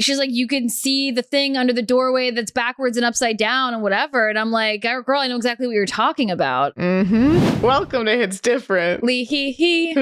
she's like, you can see the thing under the doorway that's backwards and upside down and whatever. And I'm like, girl, I know exactly what you're talking about. Welcome to Hits Different. Lee hee hee.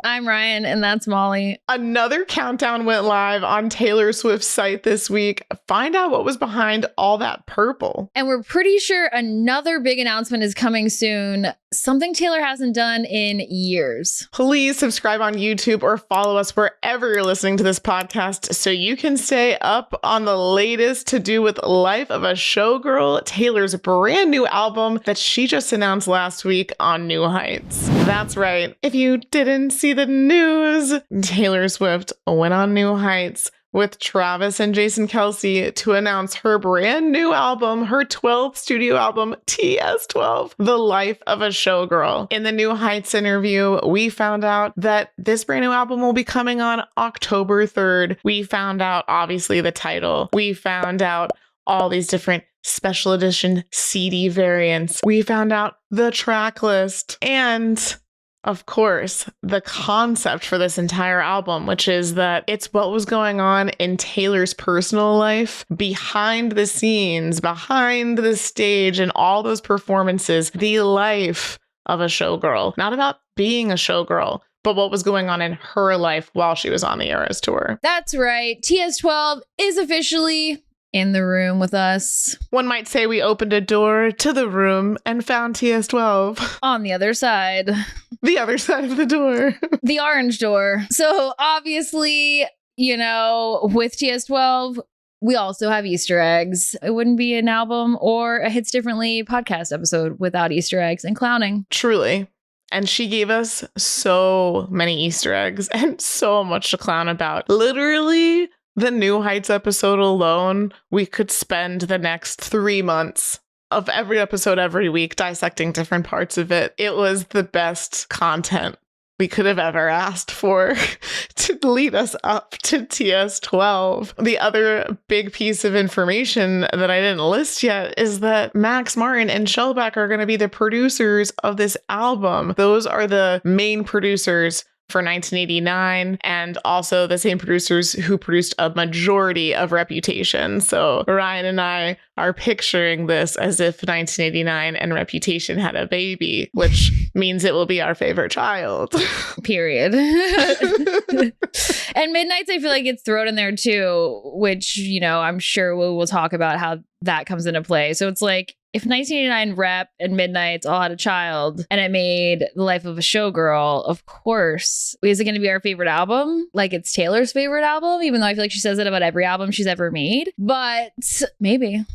I'm Ryan, and that's Molly. Another countdown went live on Taylor Swift's site this week. Find out what was behind all that purple. And we're pretty sure another big announcement is coming soon. Something Taylor hasn't done in years. Please subscribe on YouTube or follow us wherever you're listening to this podcast so you can stay up on the latest to do with Life of a Showgirl, Taylor's brand new album that she just announced last week on New Heights. That's right. If you didn't see the news, Taylor Swift went on New Heights with Travis and Jason Kelce to announce her brand new album, her 12th studio album, TS12, The Life of a Showgirl. In the New Heights interview, we found out that this brand new album will be coming on October 3rd. We found out, obviously, the title. We found out all these different special edition CD variants. We found out the track list and, of course, the concept for this entire album, which is that it's what was going on in Taylor's personal life, behind the scenes, behind the stage, and all those performances, the life of a showgirl. Not about being a showgirl, but what was going on in her life while she was on the Eras tour. That's right. TS12 is officially in the room with us. One might say we opened a door to the room and found TS12. On the other side. The other side of the door. The orange door. So obviously, with TS12, we also have Easter eggs. It wouldn't be an album or a Hits Differently podcast episode without Easter eggs and clowning. Truly. And she gave us so many Easter eggs and so much to clown about. Literally, the New Heights episode alone, we could spend the next 3 months of every episode every week dissecting different parts of it. It was the best content we could have ever asked for to lead us up to TS12. The other big piece of information that I didn't list yet is that Max Martin and Shellback are going to be the producers of this album. Those are the main producers for 1989, and also the same producers who produced a majority of Reputation. So Ryan and I are picturing this as if 1989 and Reputation had a baby, which means it will be our favorite child. Period. And Midnights, I feel like it's thrown in there too, which, I'm sure we will talk about how that comes into play. So it's like, if 1989 Rep and Midnights all had a child and it made The Life of a Showgirl, of course, is it going to be our favorite album? Like it's Taylor's favorite album, even though I feel like she says it about every album she's ever made. But maybe.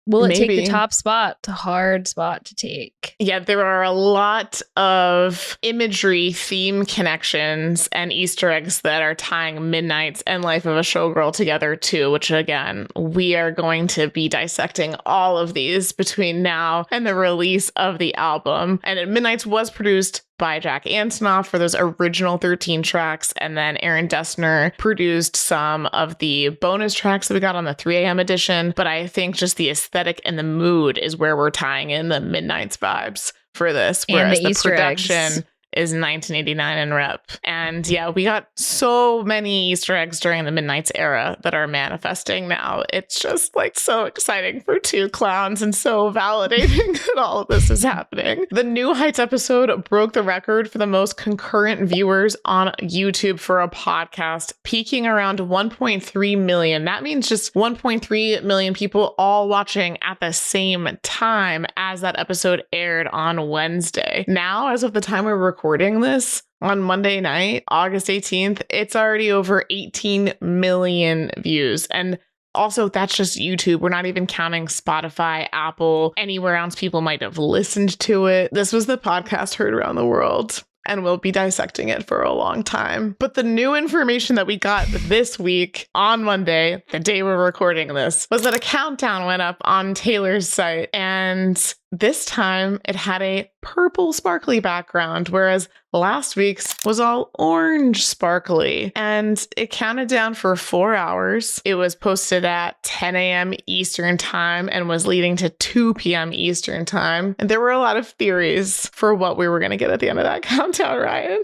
Will it take the top spot? It's a hard spot to take. Yeah, there are a lot of imagery, theme connections, and Easter eggs that are tying Midnights and Life of a Showgirl together too, which again, we are going to be dissecting all of these between now and the release of the album. And Midnights was produced by Jack Antonoff for those original 13 tracks. And then Aaron Dessner produced some of the bonus tracks that we got on the 3 a.m. edition. But I think just the aesthetic and the mood is where we're tying in the Midnights vibes for this. Whereas the production is 1989 and Rep. And yeah, we got so many Easter eggs during the Midnights era that are manifesting now. It's just like so exciting for two clowns and so validating that all of this is happening. The New Heights episode broke the record for the most concurrent viewers on YouTube for a podcast, peaking around 1.3 million. That means just 1.3 million people all watching at the same time as that episode aired on Wednesday. Now, as of the time we're recording this on Monday night, August 18th, it's already over 18 million views. And also, that's just YouTube. We're not even counting Spotify, Apple, anywhere else people might have listened to it. This was the podcast heard around the world, and we'll be dissecting it for a long time. But the new information that we got this week on Monday, the day we're recording this, was that a countdown went up on Taylor's site, and this time it had a purple sparkly background, whereas last week's was all orange sparkly. And it counted down for 4 hours. It was posted at 10 a.m. Eastern time and was leading to 2 p.m. Eastern time. And there were a lot of theories for what we were going to get at the end of that countdown, Ryan.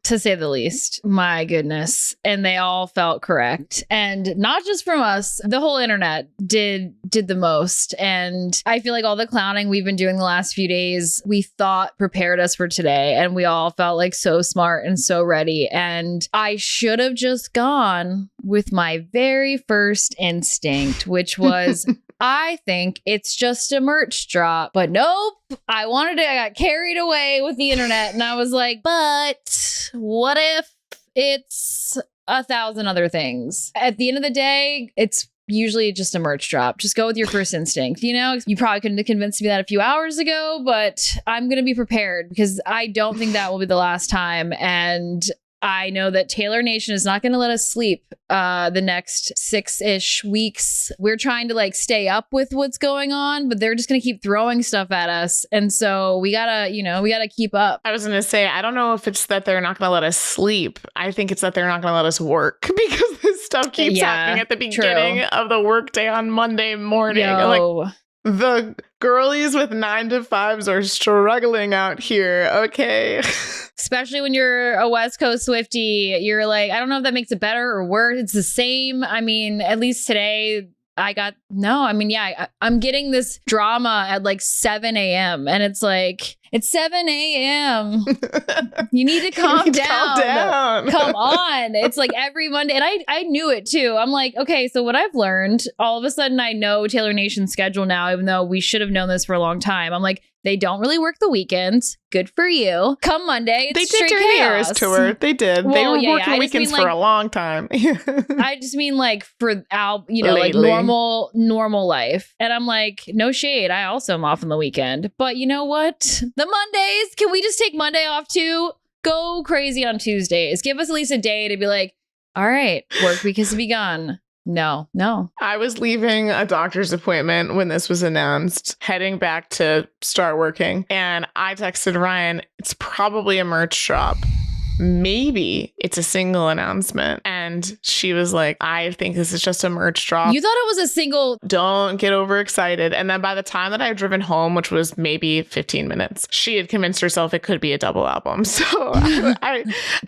To say the least. My goodness. And they all felt correct. And not just from us, the whole internet did the most. And I feel like all the clowning we've been doing the last few days, we thought prepared us for today. And we all felt like so smart and so ready. And I should have just gone with my very first instinct, which was I think it's just a merch drop. But nope. I got carried away with the internet. And I was like, but what if it's 1,000 other things? At the end of the day, it's usually just a merch drop. Just go with your first instinct. You know, you probably couldn't have convinced me that a few hours ago, but I'm going to be prepared because I don't think that will be the last time. And I know that Taylor Nation is not going to let us sleep the next 6-ish weeks. We're trying to like stay up with what's going on, but they're just going to keep throwing stuff at us. And so we gotta keep up. I was going to say, I don't know if it's that they're not going to let us sleep. I think it's that they're not going to let us work because this stuff keeps happening at the beginning of the workday on Monday morning. Like, the girlies with 9 to 5s are struggling out here. Okay. Especially when you're a West Coast Swiftie, you're like, I don't know if that makes it better or worse. It's the same. I mean, at least today I'm getting this drama at like 7 a.m. and it's like, it's 7 a.m. You need to calm down. Come on. It's like every Monday. And I knew it too. I'm like, okay, so what I've learned, all of a sudden I know Taylor Nation's schedule now, even though we should have known this for a long time. I'm like, they don't really work the weekends. Good for you. Come Monday, it's they did during the Eras tour. They did. Well, they were working weekends for a long time. I just mean like like normal life. And I'm like, no shade. I also am off on the weekend. But you know what? The Mondays, can we just take Monday off too? Go crazy on Tuesdays. Give us at least a day to be like, all right, work week has begun. No. I was leaving a doctor's appointment when this was announced, heading back to start working. And I texted Ryan, it's probably a merch drop. Maybe it's a single announcement. And she was like, I think this is just a merch drop. You thought it was a single. Don't get overexcited. And then by the time that I had driven home, which was maybe 15 minutes, she had convinced herself it could be a double album. So I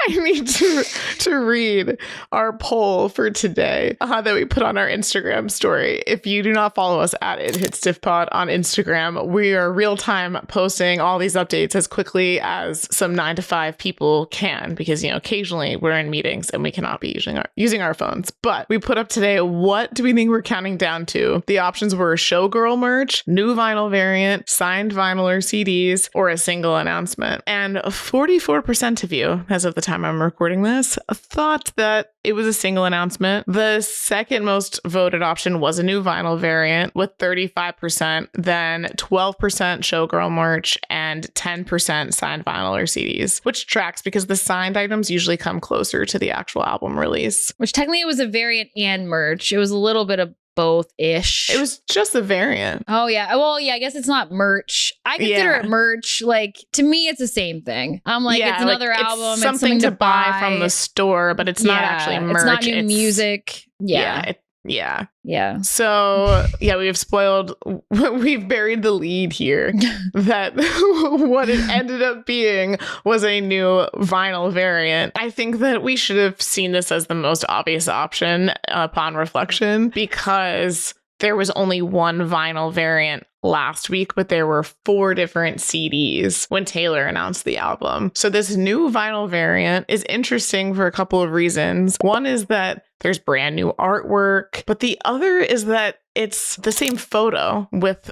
need to read our poll for today that we put on our Instagram story. If you do not follow us at @HitStiffPod on Instagram, we are real time posting all these updates as quickly as some 9 to 5 people can. Because, occasionally we're in meetings and we cannot be using our phones. But we put up today, what do we think we're counting down to? The options were Showgirl merch, new vinyl variant, signed vinyl or CDs, or a single announcement. And 44% of you, as of the time I'm recording this, thought that it was a single announcement. The second most voted option was a new vinyl variant with 35%, then 12% Showgirl merch, and 10% signed vinyl or CDs, which tracks because the signed items usually come closer to the actual album release. Which technically it was a variant and merch. It was a little bit of both-ish. It was just a variant. Oh, yeah. Well, yeah, I guess it's not merch. I consider it merch. Like, to me, it's the same thing. I'm like, it's another album. It's something to buy from the store, but it's not actually merch. It's not new music. Yeah. Yeah. So, we've buried the lead here that what it ended up being was a new vinyl variant. I think that we should have seen this as the most obvious option upon reflection because there was only one vinyl variant last week, but there were 4 different CDs when Taylor announced the album. So this new vinyl variant is interesting for a couple of reasons. One is that there's brand new artwork, but the other is that it's the same photo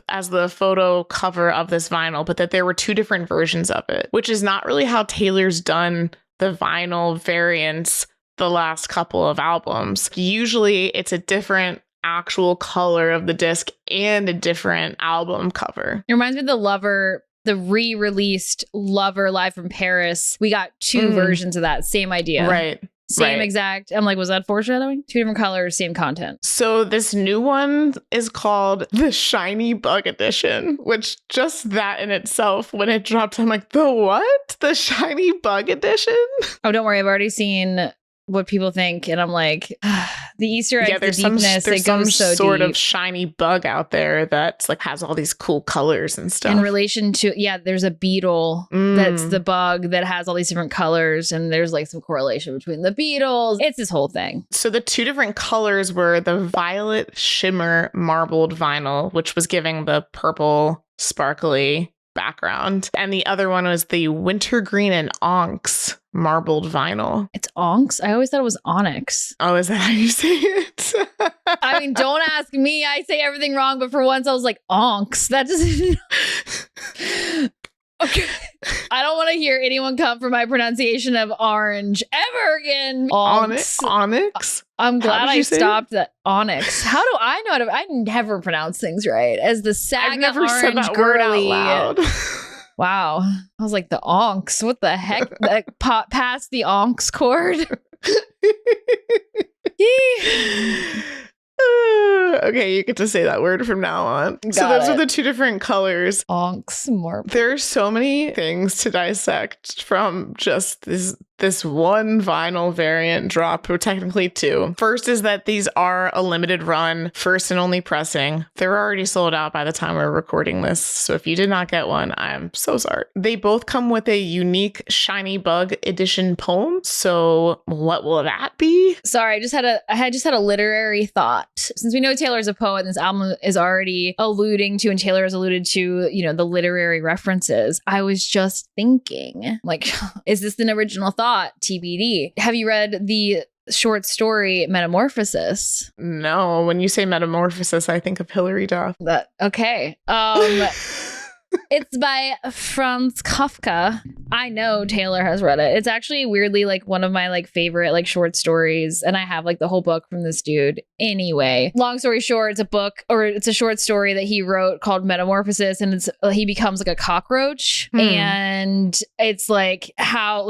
as the photo cover of this vinyl, but that there were 2 different versions of it, which is not really how Taylor's done the vinyl variants the last couple of albums. Usually it's a different actual color of the disc and a different album cover. It reminds me of the re-released Lover Live from Paris. We got 2 versions of that same idea. Right. Same Right. exact. I'm like, was that foreshadowing? 2 different colors, same content. So this new one is called the Shiny Bug Edition, which just that in itself, when it dropped, I'm like, the what? The Shiny Bug Edition? Oh, don't worry. I've already seen what people think. And I'm like, the Easter eggs, Yeah, there's the some deepness, there's it some goes so sort deep. of shiny bug out there that's like has all these cool colors and stuff. In relation to, there's a beetle that's the bug that has all these different colors. And there's like some correlation between the beetles. It's this whole thing. So the 2 different colors were the violet shimmer marbled vinyl, which was giving the purple sparkly background. And the other one was the wintergreen and onyx marbled vinyl. It's onyx. I always thought it was onyx. Oh, is that how you say it? I mean, don't ask me. I say everything wrong. But for once, I was like, onyx. That doesn't. Okay. I don't want to hear anyone come for my pronunciation of orange ever again. Onyx. Onyx? I'm How glad did I you say stopped at onyx. How do I know how to? I never pronounce things right. As the saga I've never orange said that girly. word out loud. Wow. I was like, the onks. What the heck? That past the onks chord. Okay, you get to say that word from now on. So those are the 2 different colors. Onks more. There are so many things to dissect from just this one vinyl variant drop, or technically 2. First is that these are a limited run, first and only pressing. They're already sold out by the time we're recording this. So if you did not get one, I'm so sorry. They both come with a unique Shiny Bug edition poem. So what will that be? Sorry, I had a literary thought. Since we know Taylor's a poet, and this album is already alluding to, and Taylor has alluded to, the literary references. I was just thinking, like, is this an original thought? TBD. Have you read the short story Metamorphosis? No, when you say metamorphosis, I think of Hilary Duff. Okay. It's by Franz Kafka. I know Taylor has read it. It's actually weirdly like one of my like favorite like short stories, and I have like the whole book from this dude. Anyway, long story short, it's a short story that he wrote called Metamorphosis, and he becomes like a cockroach, and it's like how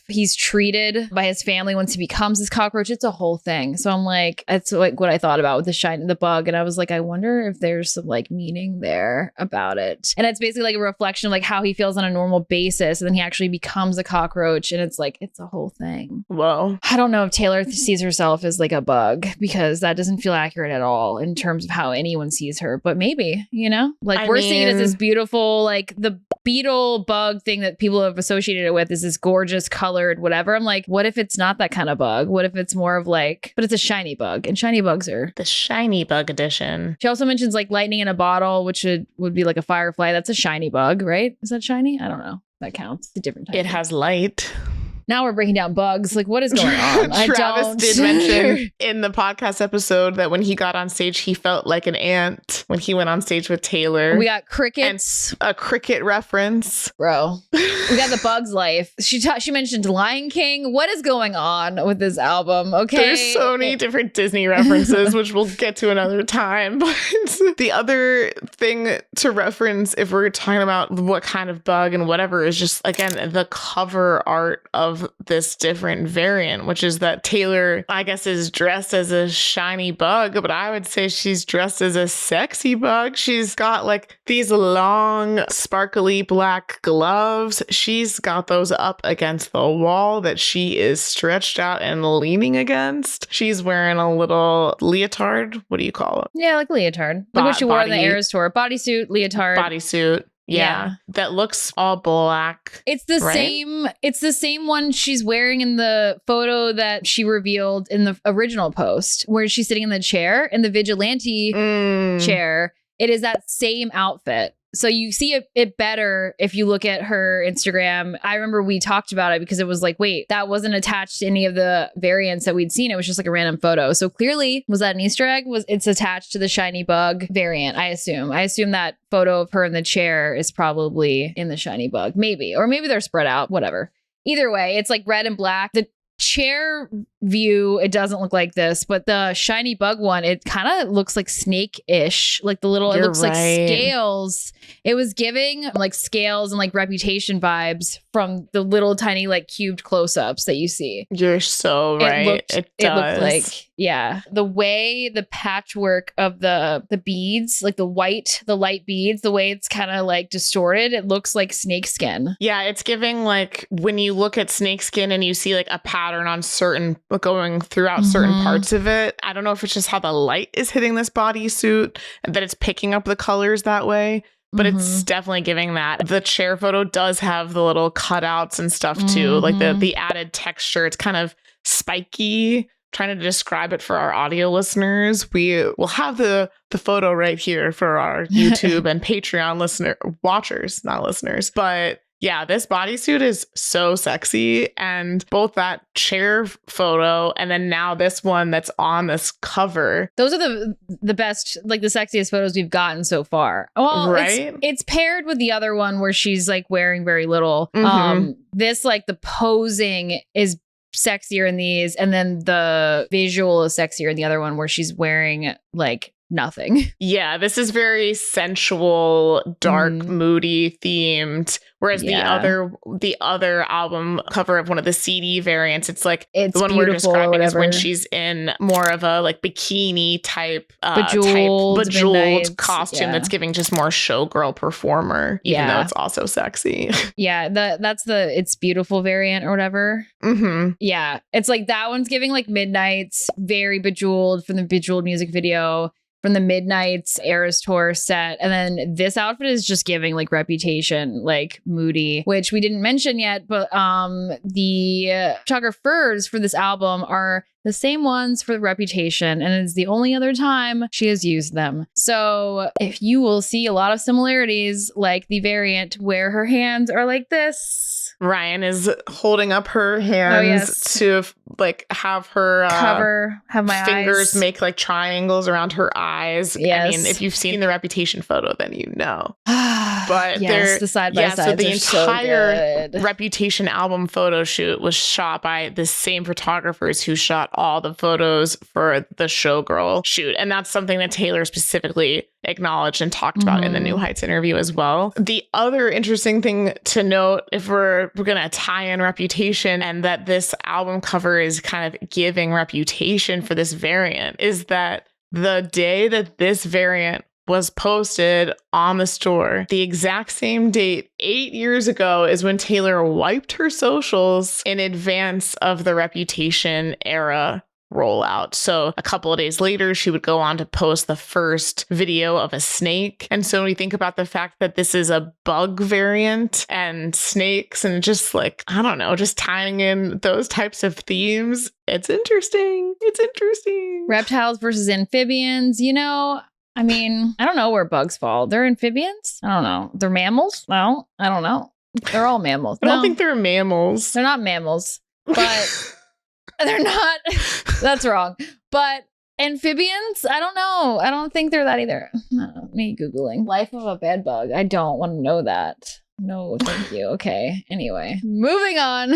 he's treated by his family once he becomes this cockroach. It's a whole thing. So I'm like, it's like what I thought about with the bug, and I was like, I wonder if there's some like meaning there about it. And it's basically like a reflection of like how he feels on a normal basis. And then he actually becomes a cockroach. And it's like, it's a whole thing. Whoa. I don't know if Taylor sees herself as like a bug, because that doesn't feel accurate at all in terms of how anyone sees her. But maybe, we're seeing it as this beautiful, like the beetle bug thing that people have associated it with is this gorgeous colored whatever. I'm like, what if it's not that kind of bug? What if it's more of like, but it's a shiny bug, and shiny bugs are the Shiny Bug Edition. She also mentions like lightning in a bottle, which would be like a firefly. That's a shiny bug, right? Is that shiny? I don't know. That counts. It's a different type. It has light. Now we're breaking down bugs. Like, what is going on? Travis did mention in the podcast episode that when he got on stage, he felt like an ant when he went on stage with Taylor. We got crickets. And a cricket reference. Bro. We got the Bug's Life. She mentioned Lion King. What is going on with this album? Okay. There's so many different Disney references, which we'll get to another time. But the other thing to reference, if we're talking about what kind of bug and whatever, is just, again, the cover art of this different variant, which is that Taylor, I guess, is dressed as a shiny bug, but I would say she's dressed as a sexy bug. She's got like these long, sparkly black gloves. She's got those up against the wall that she is stretched out and leaning against. She's wearing a little leotard. What do you call it? Yeah, like leotard. Like what she wore on the Eras tour. Bodysuit, leotard. Bodysuit. Yeah, that looks all black. It's the same. It's the same one she's wearing in the photo that she revealed in the original post, where she's sitting in the chair, in the vigilante chair. It is that same outfit. So you see it better if you look at her Instagram. I remember we talked about it because it was like, wait, that wasn't attached to any of the variants that we'd seen. It was just like a random photo. So clearly, was that an Easter egg? It's attached to the shiny bug variant, I assume. I assume that photo of her in the chair is probably in the shiny bug. Maybe. Or maybe they're spread out. Whatever. Either way, it's like red and black. chair view, it doesn't look like this, but the shiny bug one, it kind of looks like snake-ish, like the little, it looks like scales. It was giving like scales and like Reputation vibes from the little tiny like cubed close-ups that you see. You're so right. It looked like, yeah, the way the patchwork of the beads, like the light beads, the way it's kind of like distorted, it looks like snake skin. Yeah, it's giving like when you look at snake skin and you see like a pattern on certain going throughout certain parts of it. I don't know if it's just how the light is hitting this bodysuit and that it's picking up the colors that way. But it's definitely giving that. The chair photo does have the little cutouts and stuff too, like the added texture. It's kind of spiky. Trying to describe it for our audio listeners, we will have the photo right here for our YouTube and Patreon watchers, not listeners. But yeah, this bodysuit is so sexy, and both that chair photo and then now this one that's on this cover. Those are the best, like the sexiest photos we've gotten so far. Well, right? It's paired with the other one where she's like wearing very little. This like the posing is sexier in these, and then the visual is sexier in the other one where she's wearing like nothing. Yeah, this is very sensual, dark, moody themed. Whereas the other album cover of one of the CD variants, it's like the one we're describing is when she's in more of a like bikini type bejeweled costume that's giving just more showgirl performer, even though it's also sexy. Yeah, that's the It's Beautiful variant or whatever. Yeah, it's like that one's giving like Midnight's very bejeweled from the Bejeweled music video, from the Midnight's Eras Tour set. And then this outfit is just giving like Reputation, like moody, which we didn't mention yet, but the photographers for this album are the same ones for the Reputation, and it's the only other time she has used them. So if you will see a lot of similarities, like the variant where her hands are like this. Ryan is holding up her hands to like have her have my fingers eyes make like triangles around her eyes. Yes. I mean, if you've seen the Reputation photo, then you know. But yes, the side by side. So the entire Reputation album photo shoot was shot by the same photographers who shot all the photos for the Showgirl shoot. And that's something that Taylor specifically acknowledged and talked about in the New Heights interview as well. The other interesting thing to note, if we're going to tie in Reputation and that this album cover is kind of giving Reputation for this variant, is that the day that this variant was posted on the store, the exact same date 8 years ago is when Taylor wiped her socials in advance of the Reputation era rollout. So a couple of days later, she would go on to post the first video of a snake. And so when we think about the fact that this is a bug variant and snakes and just like, I don't know, just tying in those types of themes, it's interesting. It's interesting. Reptiles versus amphibians, you know, I mean, I don't know where bugs fall. They're amphibians? I don't know. They're mammals? No, I don't know. They're all mammals. I don't think they're mammals. They're not mammals, but they're not. That's wrong. But amphibians? I don't know. I don't think they're that either. Me Googling. Life of a bed bug. I don't want to know that. No, thank you. Okay. Anyway, moving on.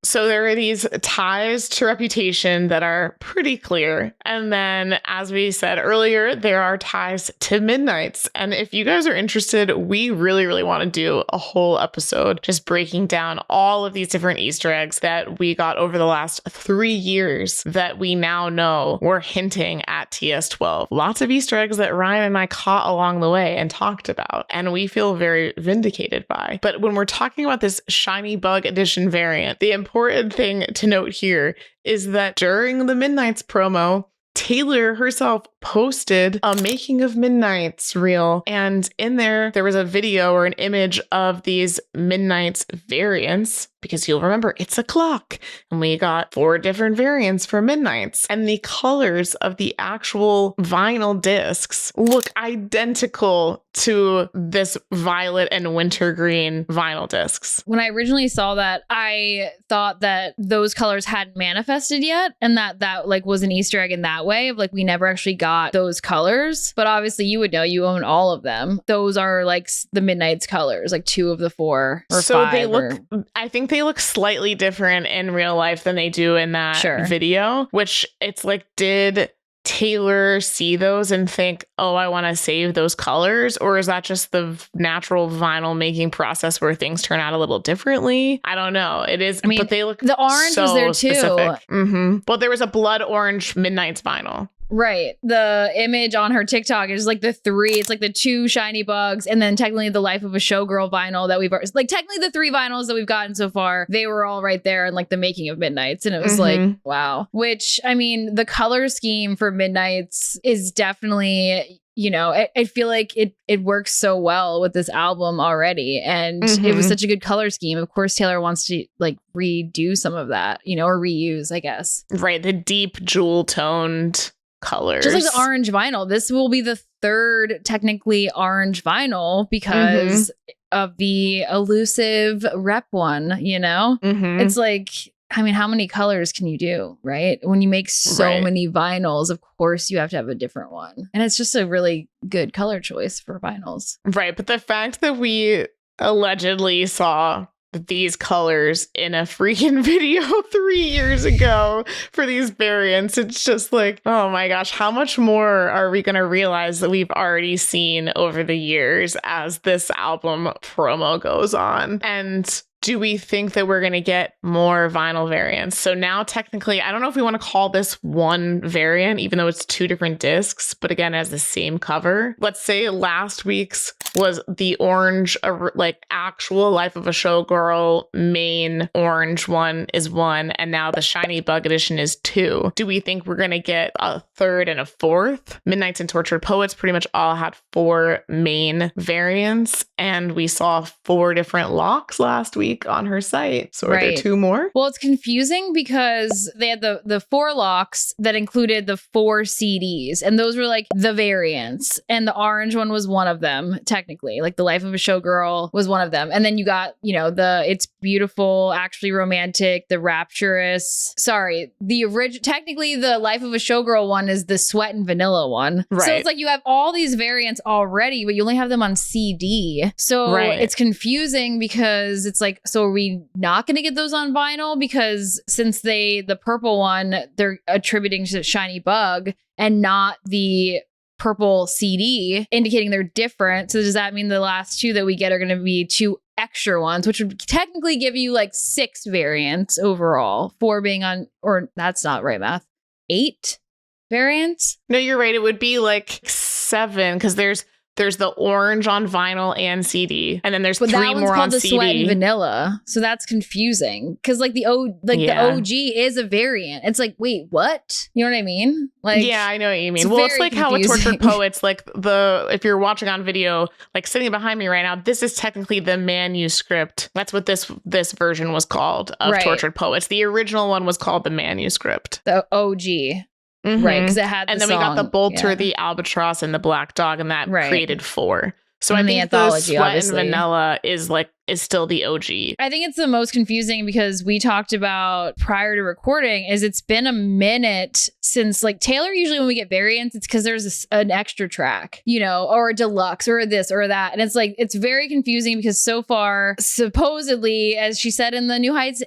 So there are these ties to Reputation that are pretty clear. And then, as we said earlier, there are ties to Midnight's. And if you guys are interested, we really, really want to do a whole episode just breaking down all of these different Easter eggs that we got over the last 3 years that we now know were hinting at TS12. Lots of Easter eggs that Ryan and I caught along the way and talked about. And we feel very vindicated by. But when we're talking about this shiny bug edition variant, the important thing to note here is that during the Midnight's promo, Taylor herself posted a making of Midnight's reel, and in there was a video or an image of these Midnight's variants, because you'll remember it's a clock and we got 4 different variants for Midnight's, and the colors of the actual vinyl discs look identical to this violet and wintergreen vinyl discs. When I originally saw that, I thought that those colors hadn't manifested yet, and that like was an Easter egg in that way of like we never actually got got those colors, but obviously you would know, you own all of them. Those are like the Midnight's colors, like 2 of the 4 or so 5. They look, I think they look slightly different in real life than they do in that video, which it's like, did Taylor see those and think, oh, I want to save those colors? Or is that just the natural vinyl making process where things turn out a little differently? I don't know. It is, but they look the orange was there too. Well, there was a blood orange Midnight's vinyl. Right. The image on her TikTok is like the 3, it's like the 2 shiny bugs, and then technically the Life of a Showgirl vinyl that we've, like technically the 3 vinyls that we've gotten so far, they were all right there in like the making of Midnight's. And it was like, wow. Which, I mean, the color scheme for Midnight's is definitely, you know, I feel like it works so well with this album already. And it was such a good color scheme. Of course, Taylor wants to like redo some of that, you know, or reuse, I guess. Right. The deep jewel toned colors. Just like the orange vinyl. This will be the 3rd technically orange vinyl because of the elusive rep one, you know? It's like, I mean, how many colors can you do, right? When you make so many vinyls, of course you have to have a different one. And it's just a really good color choice for vinyls. Right. But the fact that we allegedly saw these colors in a freaking video 3 years ago for these variants, it's just like, oh my gosh, how much more are we going to realize that we've already seen over the years as this album promo goes on? And do we think that we're going to get more vinyl variants? So now technically, I don't know if we want to call this one variant, even though it's 2 different discs, but again, it has the same cover. Let's say last week's was the orange, like actual Life of a Showgirl main orange one is 1, and now the Shiny Bug edition is 2. Do we think we're going to get a 3rd and a 4th? Midnight's and Tortured Poets pretty much all had 4 main variants, and we saw 4 different locks last week on her site. So are there 2 more? Well, it's confusing because they had the 4 locks that included the 4 CDs, and those were like the variants, and the orange one was one of them, technically. Like the Life of a Showgirl was one of them. And then you got, you know, the It's Beautiful, Actually Romantic, the Rapturous. Sorry, the original, technically the Life of a Showgirl one is the Sweat and Vanilla one. Right. So it's like you have all these variants already, but you only have them on CD. So it's confusing because it's like, so are we not going to get those on vinyl? Because since the purple one, they're attributing to Shiny Bug and not the purple CD, indicating they're different. So does that mean the last 2 that we get are going to be 2 extra ones, which would technically give you like 6 variants overall, 4 being on, or that's not right math, 8 variants? No, you're right. It would be like 7 because there's the orange on vinyl and CD, and then there's 3 more on CD. That one's called the Sweat and Vanilla, so that's confusing because like the OG is a variant. It's like, wait, what? You know what I mean? Like, yeah, I know what you mean. Well, it's like confusing. How with Tortured Poets, like if you're watching on video, like sitting behind me right now, this is technically the manuscript. That's what this version was called of Tortured Poets. The original one was called the manuscript. The OG. Right, because it had and then we got the Bolter, the Albatross, and the Black Dog, and that created 4. So I think the Sweat and Vanilla is still the OG. I think it's the most confusing because we talked about prior to recording is it's been a minute since, like, Taylor, usually when we get variants, it's because there's an extra track, you know, or a deluxe or this or that. And it's like, it's very confusing because so far, supposedly, as she said in the New Heights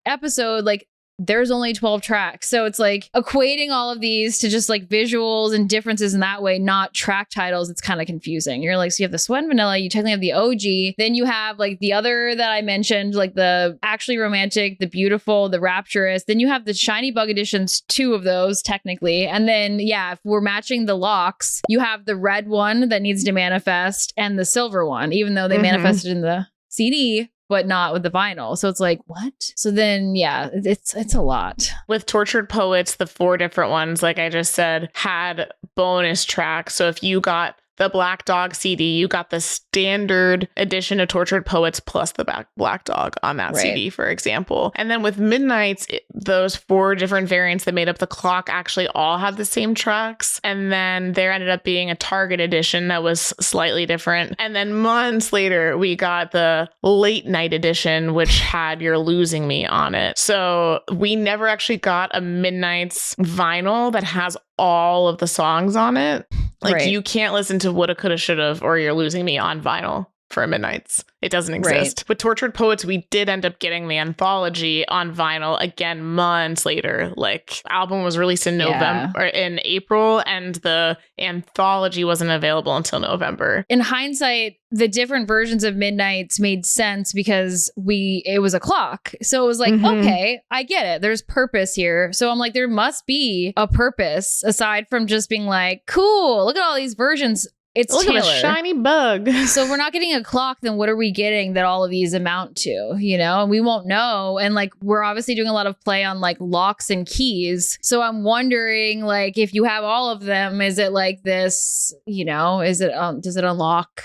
episode, like, there's only 12 tracks. So it's like equating all of these to just like visuals and differences in that way, not track titles. It's kind of confusing. You're like, so you have the Sweat and Vanilla, you technically have the OG. Then you have like the other that I mentioned, like the Actually Romantic, the Beautiful, the Rapturous. Then you have the Shiny Bug editions, 2 of those technically. And then, yeah, if we're matching the locks, you have the red one that needs to manifest and the silver one, even though they manifested in the CD, but not with the vinyl. So it's like, what? So then, yeah, it's a lot. With Tortured Poets, the 4 different ones, like I just said, had bonus tracks. So if you got the Black Dog CD, you got the standard edition of Tortured Poets plus the Black Dog on that CD, for example. And then with Midnight's, those 4 different variants that made up the clock actually all had the same tracks. And then there ended up being a Target edition that was slightly different. And then months later, we got the Late Night edition, which had You're Losing Me on it. So we never actually got a Midnight's vinyl that has all of the songs on it. Like you can't listen to Woulda, Coulda, Shoulda or You're Losing Me on vinyl for a Midnight's. It doesn't exist. With Tortured Poets, we did end up getting the anthology on vinyl again months later. Like, album was released in November or in April, and the anthology wasn't available until November. In hindsight, the different versions of Midnight's made sense because it was a clock. So it was like, okay, I get it. There's purpose here. So I'm like, there must be a purpose aside from just being like, cool, look at all these versions. It's Look Taylor. at a shiny bug. So if we're not getting a clock, then what are we getting that all of these amount to, you know? And we won't know. And like, we're obviously doing a lot of play on like locks and keys. So I'm wondering, like, if you have all of them, is it like this, you know, does it unlock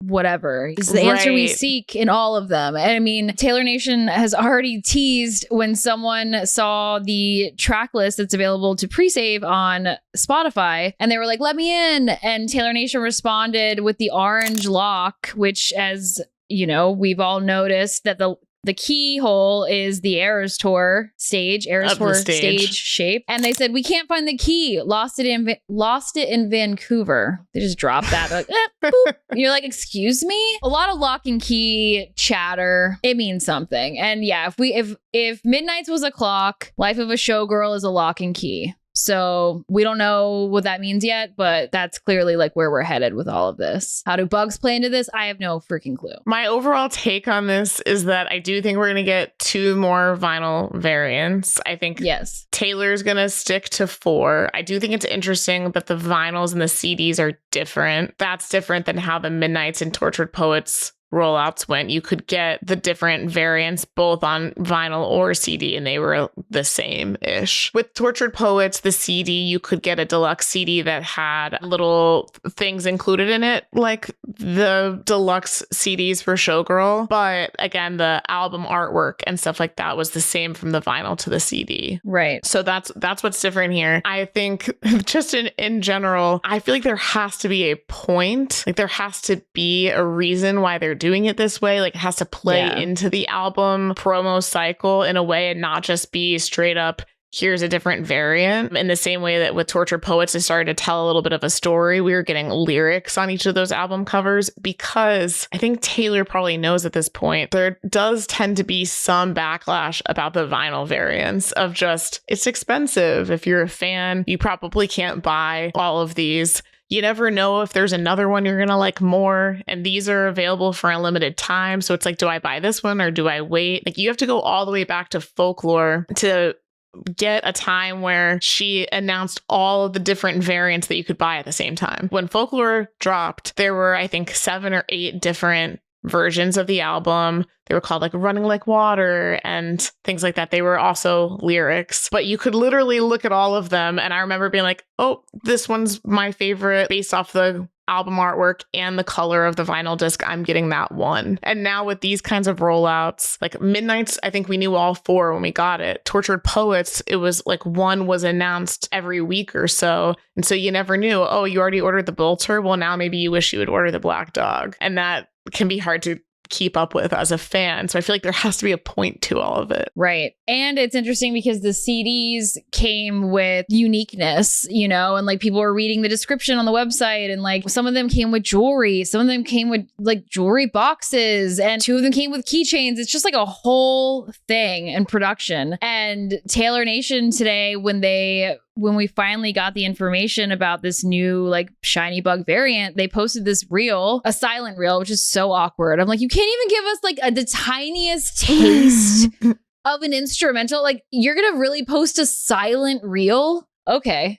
whatever is the answer we seek in all of them? And I mean, Taylor Nation has already teased when someone saw the track list that's available to pre-save on Spotify and they were like, let me in. And Taylor Nation responded with the orange lock, which, as you know, we've all noticed that the keyhole is the Eras Tour stage shape. And they said, we can't find the key. Lost it in Vancouver. They just dropped that. Like, boop. You're like, excuse me? A lot of lock and key chatter. It means something. And yeah, if Midnight's was a clock, Life of a Showgirl is a lock and key. So we don't know what that means yet, but that's clearly like where we're headed with all of this. How do bugs play into this? I have no freaking clue. My overall take on this is that I do think we're going to get 2 more vinyl variants. I think Taylor's going to stick to 4. I do think it's interesting that the vinyls and the CDs are different. That's different than how the Midnight's and Tortured Poets rollouts went. You could get the different variants both on vinyl or CD, and they were the same-ish. With Tortured Poets, the CD, you could get a deluxe CD that had little things included in it, like the deluxe CDs for Showgirl. But again, the album artwork and stuff like that was the same from the vinyl to the CD. Right. So that's what's different here. I think just in general, I feel like there has to be a point. Like, there has to be a reason why they're doing it this way. Like, it has to play into the album promo cycle in a way and not just be straight up, here's a different variant. In the same way that with Tortured Poets, they started to tell a little bit of a story. We were getting lyrics on each of those album covers because I think Taylor probably knows at this point, there does tend to be some backlash about the vinyl variants of just, it's expensive. If you're a fan, you probably can't buy all of these. You never know if there's another one you're going to like more. And these are available for a limited time. So it's like, do I buy this one or do I wait? Like, you have to go all the way back to Folklore to get a time where she announced all of the different variants that you could buy at the same time. When Folklore dropped, there were, I think, 7 or 8 different versions of the album. They were called like Running Like Water and things like that. They were also lyrics, but you could literally look at all of them. And I remember being like, oh, this one's my favorite based off the album artwork and the color of the vinyl disc. I'm getting that one. And now with these kinds of rollouts, like Midnight's, I think we knew all 4 when we got it. Tortured Poets, it was like one was announced every week or so. And so you never knew, oh, you already ordered the Bolter. Well, now maybe you wish you would order the Black Dog. And that can be hard to keep up with as a fan. So I feel like there has to be a point to all of it. Right. And it's interesting because the CDs came with uniqueness, you know, and like people were reading the description on the website and like some of them came with jewelry. Some of them came with like jewelry boxes and 2 of them came with keychains. It's just like a whole thing in production. And Taylor Nation today, when we finally got the information about this new like shiny bug variant, they posted this reel, a silent reel, which is so awkward. I'm like, you can't even give us like the tiniest taste of an instrumental. Like, you're going to really post a silent reel? Okay.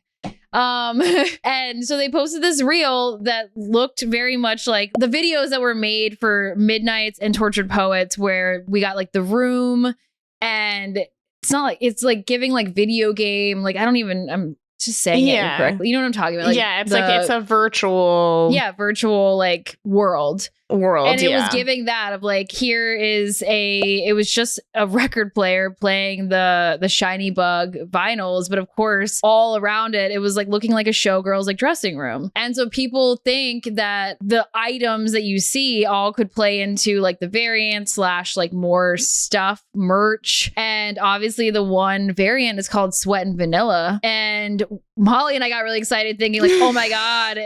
And so they posted this reel that looked very much like the videos that were made for Midnight's and Tortured Poets, where we got like the room and it's not like, it's like giving like video game, like I'm just saying it incorrectly. You know what I'm talking about? Like, it's a virtual. Yeah, virtual like world. And it was giving that of like, it was just a record player playing the Shiny Bug vinyls, but of course all around it was like looking like a showgirl's like dressing room. And so people think that the items that you see all could play into like the variant / like more stuff, merch. And obviously the one variant is called Sweat and Vanilla. And Molly and I got really excited thinking like, oh my God,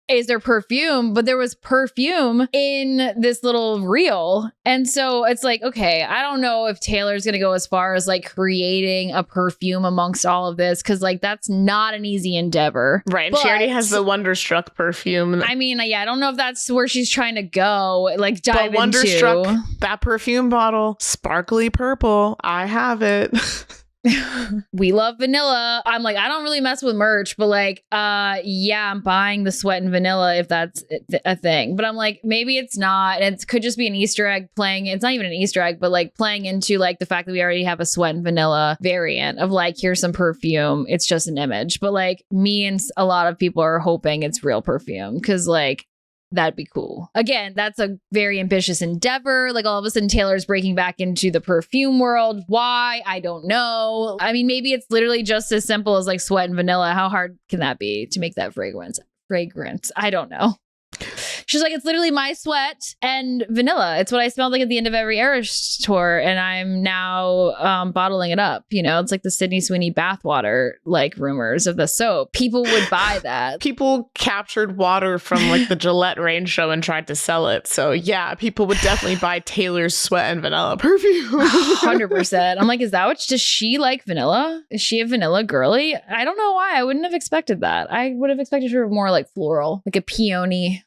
is there perfume? But there was perfume in this little reel. And so it's like, okay, I don't know if Taylor's going to go as far as like creating a perfume amongst all of this. Cause like, that's not an easy endeavor. Right. But she already has the Wonderstruck perfume. I mean, yeah, I don't know if that's where she's trying to go. Like dive into. Wonderstruck, that perfume bottle, sparkly purple. I have it. We love vanilla. I'm like, I don't really mess with merch, but like, yeah, I'm buying the Sweat and Vanilla if that's a thing. But I'm like, maybe it's not. And it could just be an Easter egg playing. It's not even an Easter egg, but like playing into like the fact that we already have a Sweat and Vanilla variant of like, here's some perfume. It's just an image. But like me and a lot of people are hoping it's real perfume because like, that'd be cool. Again, that's a very ambitious endeavor. Like all of a sudden Taylor's breaking back into the perfume world. Why? I don't know. I mean, maybe it's literally just as simple as like Sweat and Vanilla. How hard can that be to make that fragrance? I don't know. She's like, it's literally my sweat and vanilla. It's what I smelled like at the end of every Eras tour. And I'm now bottling it up. You know, it's like the Sydney Sweeney bathwater, like rumors of the soap. People would buy that. People captured water from like the Gillette Rain show and tried to sell it. So yeah, people would definitely buy Taylor's Sweat and Vanilla perfume. 100%. I'm like, does she like vanilla? Is she a vanilla girly? I don't know why. I wouldn't have expected that. I would have expected her more like floral, like a peony.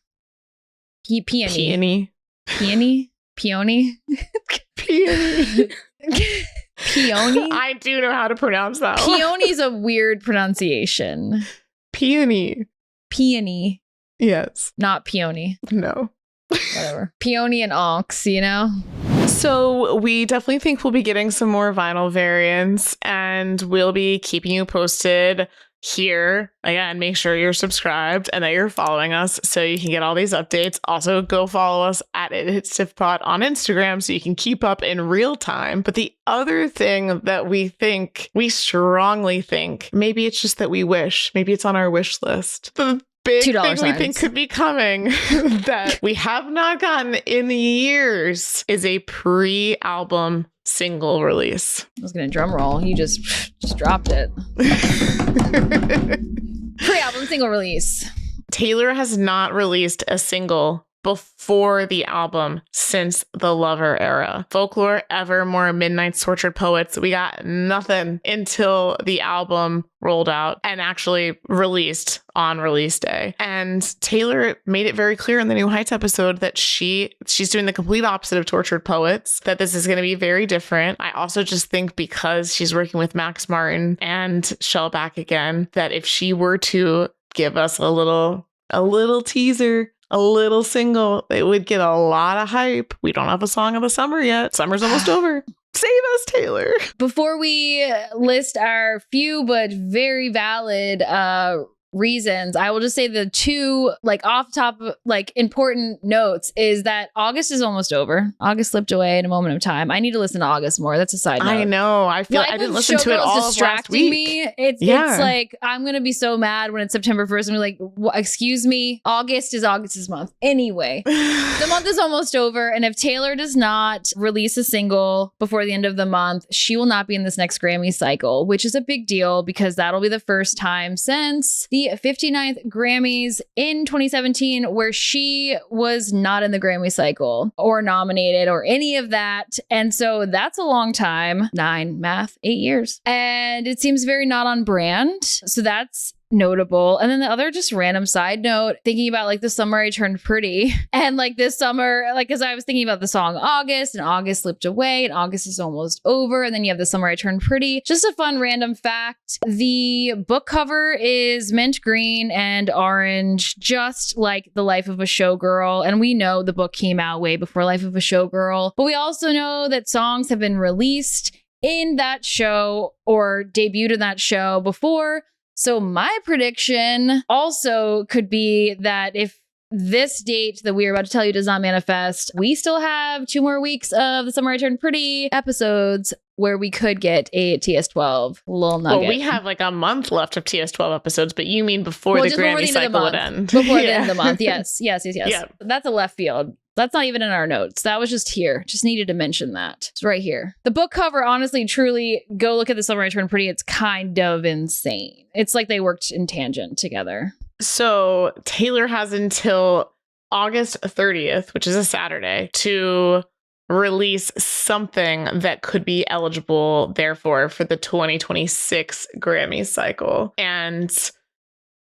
Peony. Peony. Peony. I do know how to pronounce that. Peony's a weird pronunciation. Peony. Yes. Not peony. No. Whatever. Peony and ox, you know? So we definitely think we'll be getting some more vinyl variants and we'll be keeping you posted here. Again, make sure you're subscribed and that you're following us so you can get all these updates. Also, go follow us at @ItHitsDiffPod on Instagram so you can keep up in real time. But the other thing that we strongly think, maybe it's just that we wish, maybe it's on our wish list. The big thing we think could be coming that we have not gotten in years is a pre-album single release. I was gonna drum roll. You just dropped it. Pre-album single release. Taylor has not released a single before the album since the Lover era. Folklore, Evermore, Midnight's Tortured Poets. We got nothing until the album rolled out and actually released on release day. And Taylor made it very clear in the New Heights episode that she's doing the complete opposite of Tortured Poets, that this is going to be very different. I also just think because she's working with Max Martin and Shellback again, that if she were to give us a little teaser, a little single, it would get a lot of hype. We don't have a song of the summer yet. Summer's almost over. Save us, Taylor. Before we list our few but very valid reasons, I will just say the two like off top like important notes is that August is almost over. August slipped away in a moment of time. I need to listen to August more. That's a side note. I know. I feel like I didn't listen to it all distracting of last week. It's like I'm gonna be so mad when it's September 1st and be like, excuse me, August is August's month. Anyway, the month is almost over, and if Taylor does not release a single before the end of the month, she will not be in this next Grammy cycle, which is a big deal because that'll be the first time since the 59th Grammys in 2017 where she was not in the Grammy cycle or nominated or any of that. And so that's a long time. 8 years. And it seems very not on brand. So that's notable. And then the other just random side note, thinking about like the summer I turned pretty and like this summer, like because I was thinking about the song August and August slipped away and August is almost over. And then you have the summer I turned pretty. Just a fun random fact. The book cover is mint green and orange, just like The Life of a Showgirl. And we know the book came out way before Life of a Showgirl, but we also know that songs have been released in that show or debuted in that show before. So my prediction also could be that if this date that we are about to tell you does not manifest, we still have 2 more weeks of the Summer I Turned Pretty episodes where we could get a TS12 little nugget. Well, we have like a month left of TS12 episodes, but you mean before the just before Grammy the end of the cycle would month. end. Before the end of the month, yes. Yeah. That's a left field. That's not even in our notes. That was just here. Just needed to mention that. It's right here. The book cover, honestly, truly, go look at the Summer I Turned Pretty. It's kind of insane. It's like they worked in tangent together. So Taylor has until August 30th, which is a Saturday, to release something that could be eligible, therefore, for the 2026 Grammy cycle. And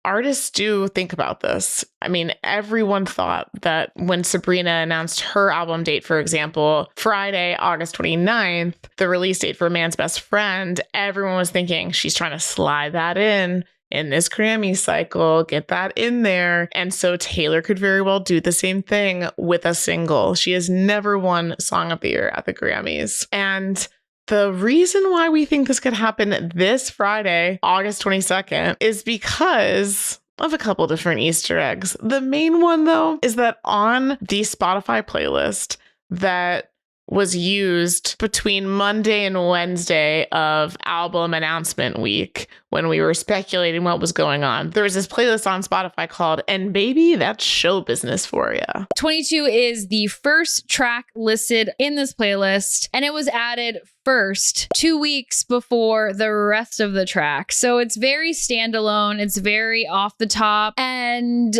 artists do think about this. I mean, everyone thought that when Sabrina announced her album date, for example, Friday, August 29th, the release date for Man's Best Friend, everyone was thinking she's trying to slide that in this Grammy cycle, get that in there. And so Taylor could very well do the same thing with a single. She has never won Song of the Year at the Grammys. And the reason why we think this could happen this Friday, August 22nd, is because of a couple different Easter eggs. The main one, though, is that on the Spotify playlist that was used between Monday and Wednesday of album announcement week when we were speculating what was going on, there was this playlist on Spotify called "And Baby, That's Show Business for Ya." 22 is the first track listed in this playlist, and it was added first 2 weeks before the rest of the track. So it's very standalone. It's very off the top. And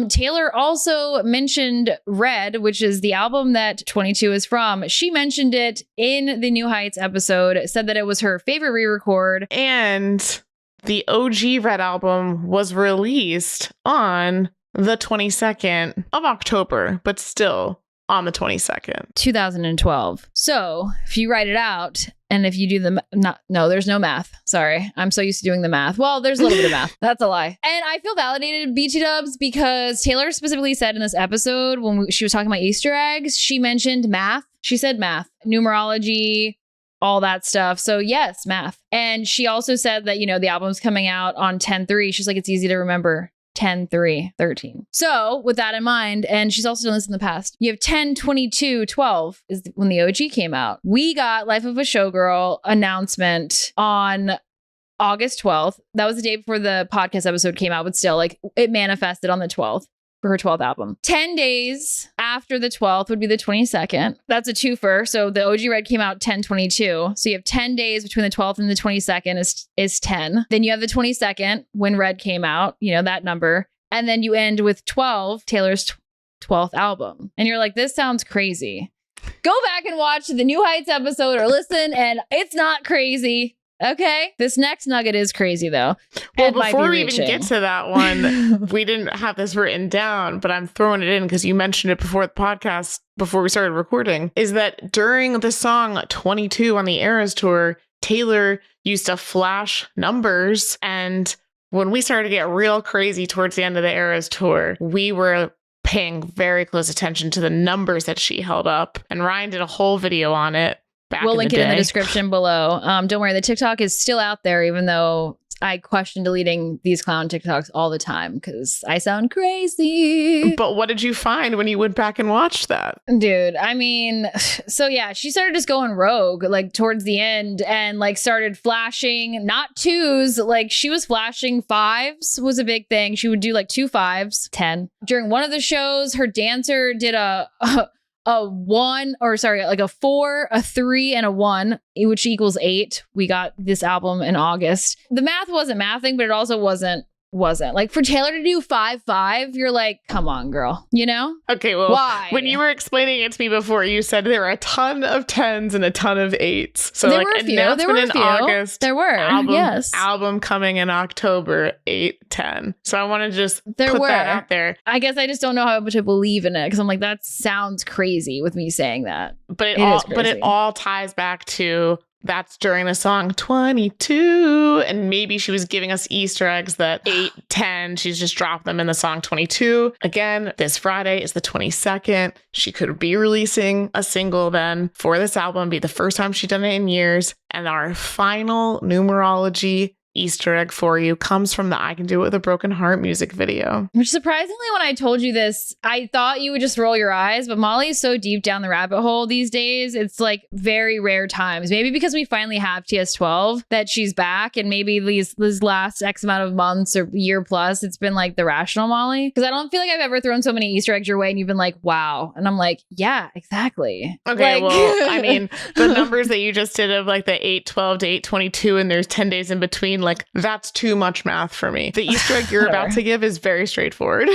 Taylor also mentioned Red, which is the album that 22 is from. She mentioned it in the New Heights episode, said that it was her favorite re-record. And the OG Red album was released on the 22nd of October, but still on the 22nd. 2012. So if you write it out, and if you do there's no math. Sorry. I'm so used to doing the math. Well, there's a little bit of math. That's a lie. And I feel validated, BT Dubs, because Taylor specifically said in this episode when she was talking about Easter eggs, she mentioned math. She said math, numerology, all that stuff. So yes, math. And she also said that, the album's coming out on 10/3. She's like, it's easy to remember. 10/3/13. So with that in mind, and she's also done this in the past, you have 10/22/12 is when the OG came out. We got Life of a Showgirl announcement on August 12th. That was the day before the podcast episode came out, but still, it manifested on the 12th for her 12th album. 10 days after the 12th would be the 22nd. That's a twofer. So the OG Red came out 10/22. So you have 10 days between the 12th and the 22nd is 10. Then you have the 22nd when Red came out, that number. And then you end with 12, Taylor's 12th album. And you're like, this sounds crazy. Go back and watch the New Heights episode or listen, and it's not crazy. Okay. This next nugget is crazy, though. Well, before we even get to that one, we didn't have this written down, but I'm throwing it in because you mentioned it before the podcast, before we started recording, is that during the song 22 on the Eras tour, Taylor used to flash numbers. And when we started to get real crazy towards the end of the Eras tour, we were paying very close attention to the numbers that she held up. And Ryan did a whole video on it. We'll link it in the description below. Don't worry, the TikTok is still out there, even though I question deleting these clown TikToks all the time because I sound crazy. But what did you find when you went back and watched that? Dude, I mean, so yeah, she started just going rogue towards the end and started flashing, not twos, she was flashing fives was a big thing. She would do 2 5s, 10. During one of the shows, her dancer did a 1, or sorry, a 4, a 3, and a 1, which equals 8. We got this album in August. The math wasn't mathing, but it also wasn't. For Taylor to do 5/5, you're like, come on, girl, Okay, well, why? When you were explaining it to me before, you said there were a ton of 10s and a ton of 8s. So there were a few. There were a few. August. There were, yes. Album coming in October, 8, 10. So I want to just put that out there. I guess I just don't know how much I believe in it because I'm like, that sounds crazy with me saying that. But it all ties back to that's during the song 22. And maybe she was giving us Easter eggs that 8, 10, she's just dropped them in the song 22. Again, this Friday is the 22nd. She could be releasing a single then for this album, be the first time she's done it in years. And our final numerology Easter egg for you comes from the I Can Do It With a Broken Heart music video. Which surprisingly, when I told you this, I thought you would just roll your eyes, but Molly's so deep down the rabbit hole these days. It's like very rare times. Maybe because we finally have TS12 that she's back, and maybe these last X amount of months or year plus, it's been like the rational Molly. Because I don't feel like I've ever thrown so many Easter eggs your way and you've been like, wow. And I'm like, yeah, exactly. Okay, like, well, I mean, the numbers that you just did of like the 8/12 to 8/22 and there's 10 days in between, like that's too much math for me. The Easter egg you're about to give is very straightforward.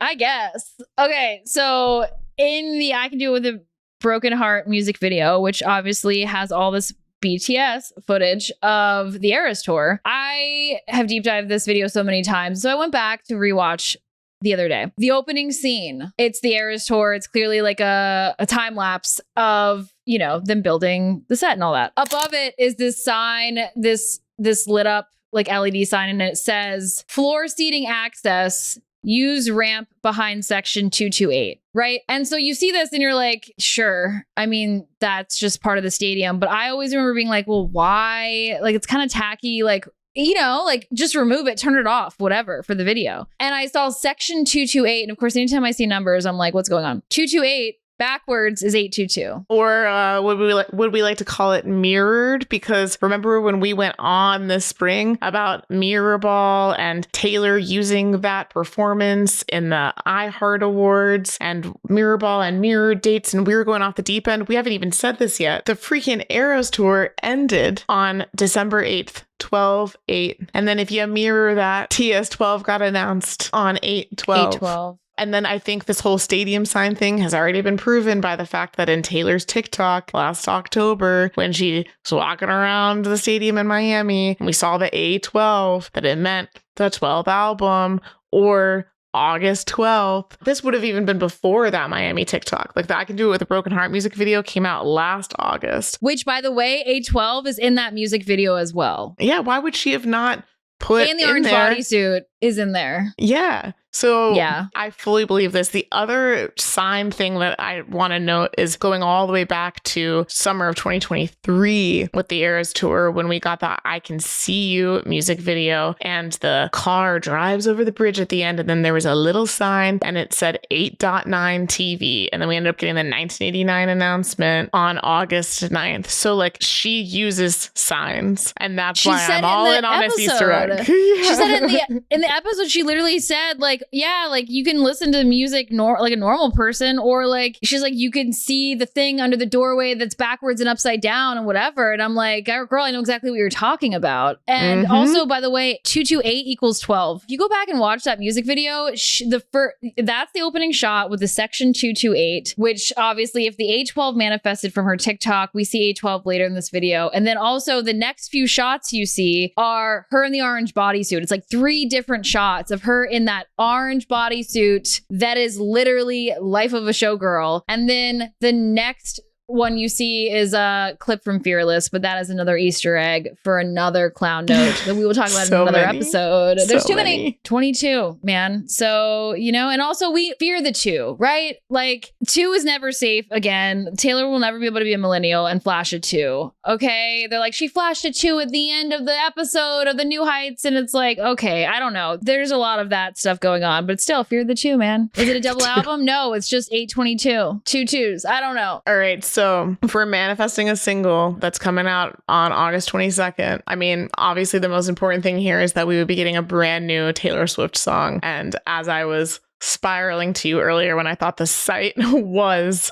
I guess. Okay, so in the I Can Do It With a Broken Heart music video, which obviously has all this BTS footage of the Eras tour, I have deep dived this video so many times. So I went back to rewatch the other day. The opening scene, it's the Eras tour. It's clearly like a time lapse of, you know, them building the set and all that. Above it is this sign, this lit up like LED sign, and it says floor seating access, use ramp behind section 228, right? And so you see this and you're like, sure. I mean, that's just part of the stadium. But I always remember being like, well, why? Like, it's kind of tacky. Like, you know, like just remove it, turn it off, whatever for the video. And I saw section 228. And of course, anytime I see numbers, I'm like, what's going on? 228 backwards is 822. Or would we like to call it mirrored? Because remember when we went on this spring about Mirror Ball and Taylor using that performance in the iHeart Awards and Mirror Ball and mirrored dates, and we were going off the deep end. We haven't even said this yet. The freaking Eras tour ended on December 8th. 12/8. And then if you mirror that, TS12 got announced on 8/12. 8/12. And then I think this whole stadium sign thing has already been proven by the fact that in Taylor's TikTok last October, when she was walking around the stadium in Miami, and we saw the A12, that it meant the 12th album or August 12th. This would have even been before that Miami TikTok. Like, the I Can Do It With a Broken Heart music video came out last August. Which, by the way, A12 is in that music video as well. Yeah, why would she have not put and the orange bodysuit is in there. Yeah. So yeah. I fully believe this. The other sign thing that I want to note is going all the way back to summer of 2023 with the Eras tour, when we got the I Can See You music video and the car drives over the bridge at the end. And then there was a little sign and it said 8.9 TV. And then we ended up getting the 1989 announcement on August 9th. So like, she uses signs, and that's why I'm all in on this Easter egg. Yeah. She said in the episode, she literally said like, yeah, like you can listen to music like a normal person, or like she's like, you can see the thing under the doorway that's backwards and upside down and whatever. And I'm like, girl, I know exactly what you're talking about. And also, by the way, 228 equals 12. If you go back and watch that music video, that's the opening shot with the section 228, which obviously if the A12 manifested from her TikTok, we see A12 later in this video. And then also the next few shots you see are her in the orange bodysuit. It's like 3 different shots of her in that orange bodysuit that is literally Life of a Showgirl. And then the next one you see is a clip from Fearless, but that is another Easter egg for another clown note that we will talk about in another episode. There's too many. 22, man. So, you know, and also we fear the 2, right? Like 2 is never safe again. Taylor will never be able to be a millennial and flash a 2. Okay. They're like, she flashed a 2 at the end of the episode of the New Heights. And it's like, okay, I don't know. There's a lot of that stuff going on, but still fear the 2, man. Is it a double album? No, it's just 822. 2 2s. I don't know. All right. So if we're manifesting a single that's coming out on August 22nd, I mean, obviously the most important thing here is that we would be getting a brand new Taylor Swift song. And as I was spiraling to you earlier when I thought the site was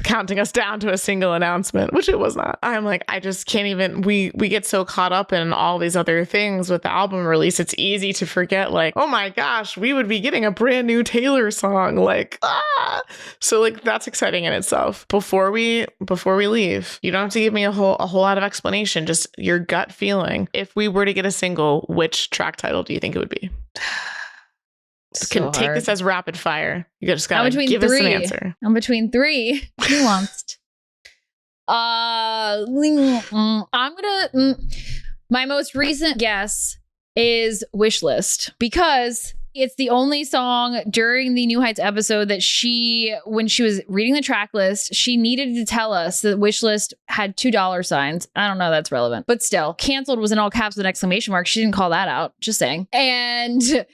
counting us down to a single announcement, which it was not. I'm like, I just can't even, we get so caught up in all these other things with the album release. It's easy to forget, like, oh my gosh, we would be getting a brand new Taylor song. Like, so like, that's exciting in itself. Before we leave, you don't have to give me a whole lot of explanation, just your gut feeling. If we were to get a single, which track title do you think it would be? Can take this as rapid fire. You just gotta give us an answer. I'm between 3. Nuanced. I'm gonna. My most recent guess is Wishlist, because It's the only song during the New Heights episode that when she was reading the track list, she needed to tell us that Wishlist had $2 signs. I don't know, that's relevant. But still, canceled was in all caps with an exclamation mark. She didn't call that out. Just saying. And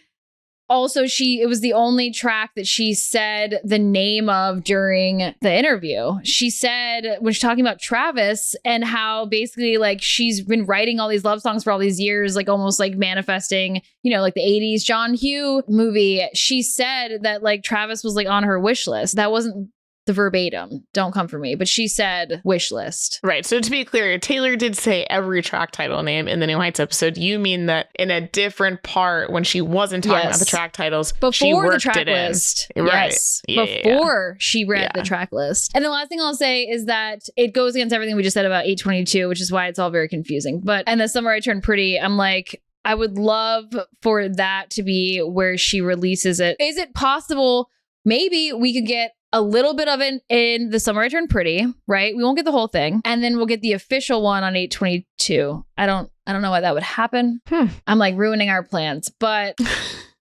also, it was the only track that she said the name of during the interview. She said, when she's talking about Travis and how basically like she's been writing all these love songs for all these years, like almost like manifesting, like the 80s John Hugh movie. She said that like Travis was like on her wish list. That wasn't the verbatim. Don't come for me. But she said wish list. Right. So to be clear, Taylor did say every track title name in the New Heights episode. You mean that in a different part when she wasn't talking about the track titles, before she worked the track it list. In. Right. Yes. Before she read the track list. And the last thing I'll say is that it goes against everything we just said about 822, which is why it's all very confusing. And the Summer I Turned Pretty, I'm like, I would love for that to be where she releases it. Is it possible maybe we could get a little bit of it in The Summer I Turned Pretty, right? We won't get the whole thing. And then we'll get the official one on 822. I don't know why that would happen. I'm like ruining our plans. But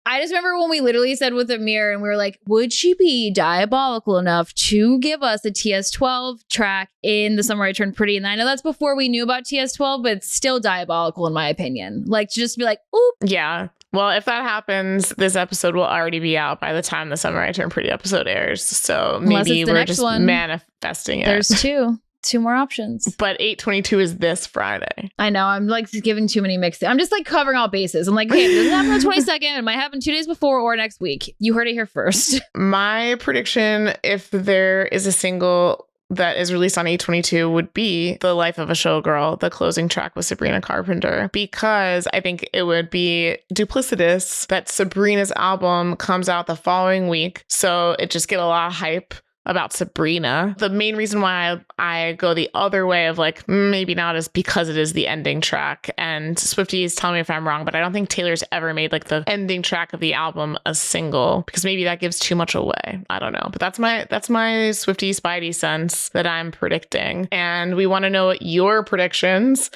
I just remember when we literally said with Amir and we were like, would she be diabolical enough to give us a TS12 track in The Summer I Turned Pretty? And I know that's before we knew about TS12, but it's still diabolical in my opinion. Like to just be like, oop. Yeah. Well, if that happens, this episode will already be out by the time the Summer I Turned Pretty episode airs. So maybe we're just manifesting it. There's two more options. But 822 is this Friday. I know. I'm like giving too many mixed. I'm just like covering all bases. I'm like, hey, it doesn't happen on the 22nd. It might happen 2 days before or next week. You heard it here first. My prediction, if there is a single that is released on 822, would be The Life of a Showgirl, the closing track with Sabrina Carpenter, because I think it would be duplicitous that Sabrina's album comes out the following week. So it just get a lot of hype about Sabrina. The main reason why I go the other way of like, maybe not is because it is the ending track. And Swifties, tell me if I'm wrong, but I don't think Taylor's ever made like the ending track of the album a single, because maybe that gives too much away. I don't know. But that's my Swiftie Spidey sense that I'm predicting. And we want to know your predictions.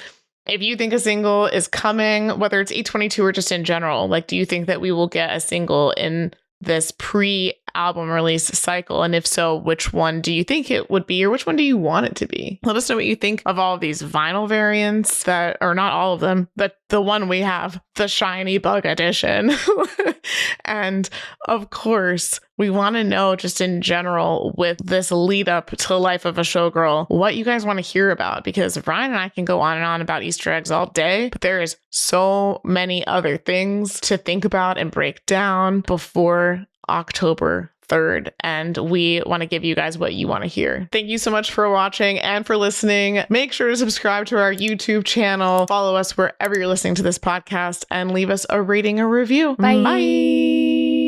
If you think a single is coming, whether it's 822 or just in general, like, do you think that we will get a single in this pre-album release cycle? And if so, which one do you think it would be, or which one do you want it to be? Let us know what you think of all of these vinyl variants that, or not all of them, but the one we have, the Shiny Bug Edition. And of course, we want to know just in general with this lead up to Life of a Showgirl, what you guys want to hear about, because Ryan and I can go on and on about Easter eggs all day, but there is so many other things to think about and break down before October 3rd, and we want to give you guys what you want to hear. Thank you so much for watching and for listening. Make sure to subscribe to our YouTube channel, follow us wherever you're listening to this podcast, and leave us a rating or review. Bye. Bye.